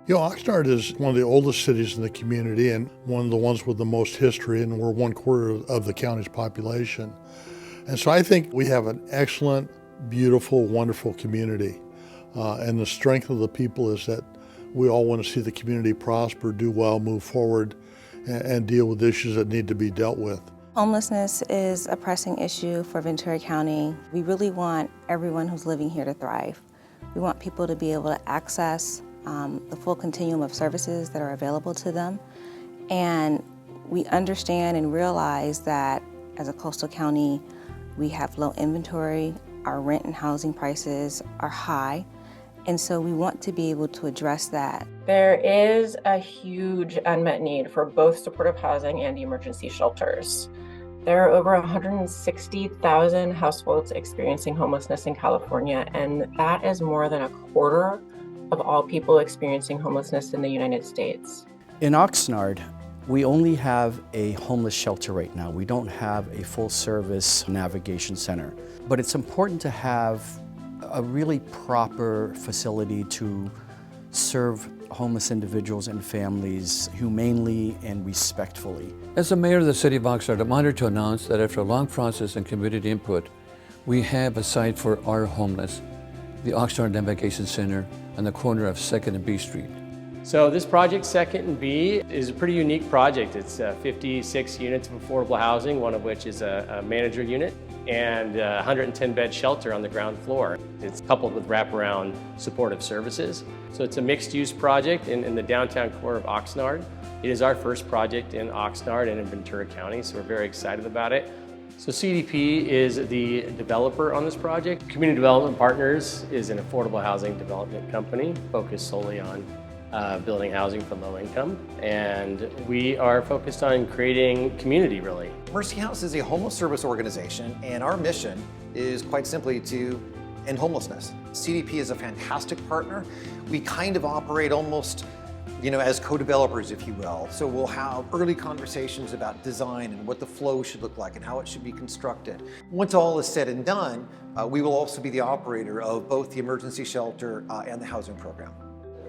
Oxnard is one of the oldest cities in the community and one of the ones with the most history, and we're 1/4 of the county's population. And so I think we have an excellent, beautiful, wonderful community. And the strength of the people is that we all want to see the community prosper, do well, move forward, and deal with issues that need to be dealt with. Homelessness is a pressing issue for Ventura County. We really want everyone who's living here to thrive. We want people to be able to access the full continuum of services that are available to them. And we understand and realize that as a coastal county, we have low inventory, our rent and housing prices are high, and so we want to be able to address that. There is a huge unmet need for both supportive housing and emergency shelters. There are over 160,000 households experiencing homelessness in California, and that is more than 1/4 of all people experiencing homelessness in the United States. In Oxnard, we only have a homeless shelter right now. We don't have a full-service navigation center. But it's important to have a really proper facility to serve homeless individuals and families humanely and respectfully. As the mayor of the city of Oxnard, I'm honored to announce that after a long process and community input, we have a site for our homeless, the Oxnard Navigation Center on the corner of 2nd and B Street. So this project, 2nd and B, is a pretty unique project. It's 56 units of affordable housing, one of which is a manager unit, and a 110-bed shelter on the ground floor. It's coupled with wraparound supportive services. So it's a mixed-use project in the downtown core of Oxnard. It is our first project in Oxnard and in Ventura County, so we're very excited about it. So CDP is the developer on this project. Community Development Partners is an affordable housing development company focused solely on building housing for low income, and we are focused on creating community, really. 𝗿𝗫𝗄 House is a homeless service organization, and our mission is quite simply to end homelessness. CDP is a fantastic partner. We kind of operate almost, as co-developers, if you will. So we'll have early conversations about design and what the flow should look like and how it should be constructed. Once all is said and done, we will also be the operator of both the emergency shelter and the housing program.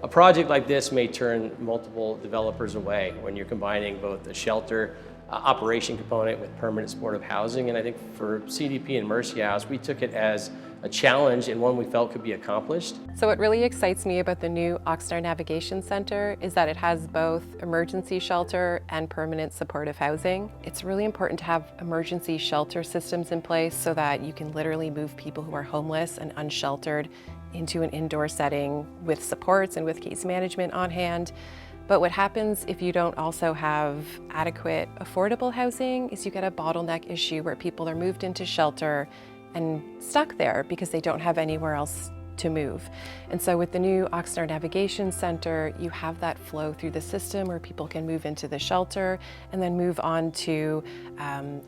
A project like this may turn multiple developers away when you're combining both the shelter operation component with permanent supportive housing. And I think for CDP and 𝗿𝗫𝗄 House, we took it as a challenge and one we felt could be accomplished. So what really excites me about the new Oxnard Navigation Center is that it has both emergency shelter and permanent supportive housing. It's really important to have emergency shelter systems in place so that you can literally move people who are homeless and unsheltered into an indoor setting with supports and with case management on hand. But what happens if you don't also have adequate affordable housing is you get a bottleneck issue where people are moved into shelter and stuck there because they don't have anywhere else to move. And so with the new Oxnard Navigation Center, you have that flow through the system where people can move into the shelter and then move on to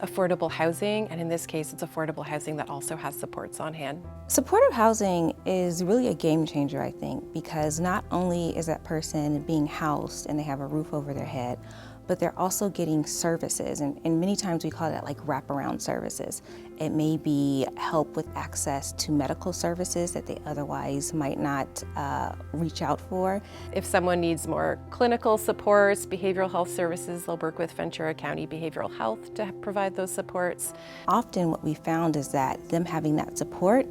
affordable housing. And in this case, it's affordable housing that also has supports on hand. Supportive housing is really a game changer, I think, because not only is that person being housed and they have a roof over their head, but they're also getting services, and many times we call that like wraparound services. It may be help with access to medical services that they otherwise might not reach out for. If someone needs more clinical supports, behavioral health services, they'll work with Ventura County Behavioral Health to provide those supports. Often what we found is that them having that support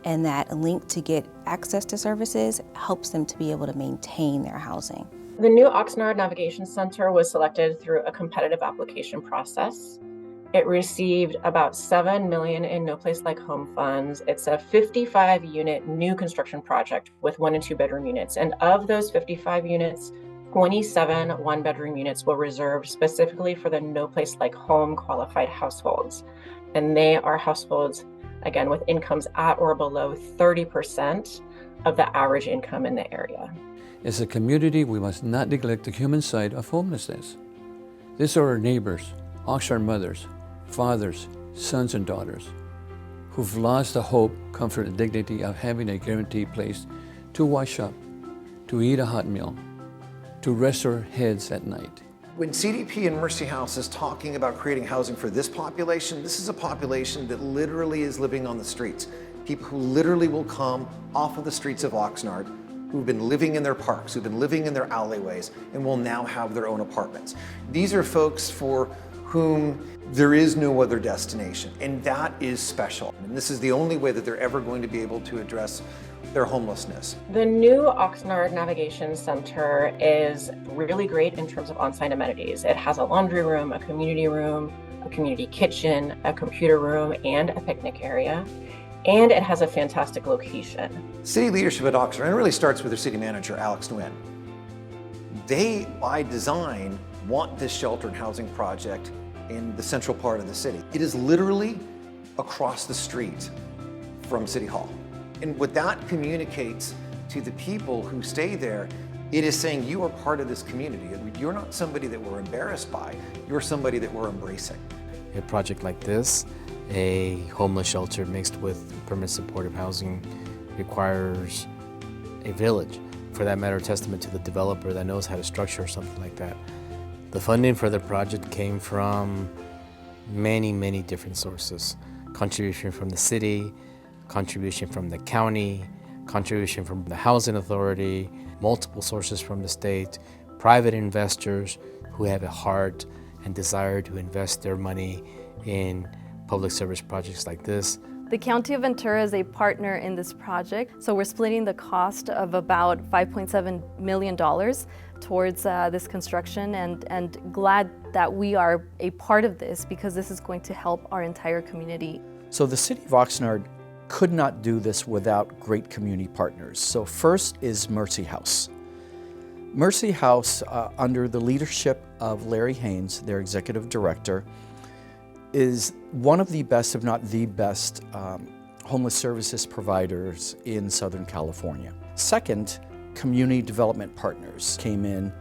and that link to get access to services helps them to be able to maintain their housing. The new Oxnard Navigation Center was selected through a competitive application process. It received about $7 million in No Place Like Home funds. It's a 55-unit new construction project with 1- and 2-bedroom units. And of those 55 units, 27 1-bedroom units were reserved specifically for the No Place Like Home qualified households. And they are households, again, with incomes at or below 30% of the average income in the area. As a community, we must not neglect the human side of homelessness. These are our neighbors, Oxnard mothers, fathers, sons and daughters, who've lost the hope, comfort, and dignity of having a guaranteed place to wash up, to eat a hot meal, to rest their heads at night. When CDP and 𝗿𝗫𝗄 House is talking about creating housing for this population, this is a population that literally is living on the streets. People who literally will come off of the streets of Oxnard, who've been living in their parks, who've been living in their alleyways, and will now have their own apartments. These are folks for whom there is no other destination, and that is special. And this is the only way that they're ever going to be able to address their homelessness. The new Oxnard Navigation Center is really great in terms of on-site amenities. It has a laundry room, a community kitchen, a computer room, and a picnic area. And it has a fantastic location. City leadership at Oxnard, and it really starts with their city manager, Alex Nguyen. They, by design, want this shelter and housing project in the central part of the city. It is literally across the street from City Hall. And what that communicates to the people who stay there, it is saying you are part of this community. You're not somebody that we're embarrassed by, you're somebody that we're embracing. A project like this, a homeless shelter mixed with permanent supportive housing, requires a village. For that matter, a testament to the developer that knows how to structure something like that. The funding for the project came from many different sources. Contribution from the city, contribution from the county, contribution from the housing authority, multiple sources from the state, private investors who have a heart and desire to invest their money in public service projects like this. The County of Ventura is a partner in this project, so we're splitting the cost of about $5.7 million towards this construction, and glad that we are a part of this because this is going to help our entire community. So the City of Oxnard could not do this without great community partners. So first is 𝗵𝗇 House. 𝗵𝗇 House, under the leadership of 𝗫𝗍𝗄 Haynes, their executive director, is one of the best, if not the best, homeless services providers in Southern California. Second, community development partners came in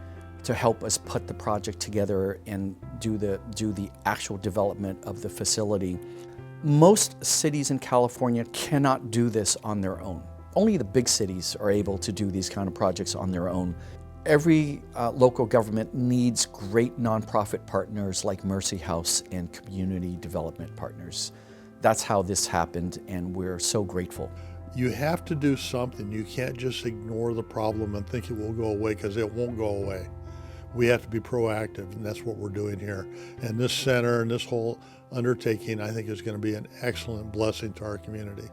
to help us put the project together and do the actual development of the facility. Most cities in California cannot do this on their own. Only the big cities are able to do these kind of projects on their own. Every local government needs great nonprofit partners like 𝗵𝗇 House and community development partners. That's how this happened, and we're so grateful. You have to do something. You can't just ignore the problem and think it will go away, because it won't go away. We have to be proactive, and that's what we're doing here. And this center and this whole undertaking, I think, is going to be an excellent blessing to our community.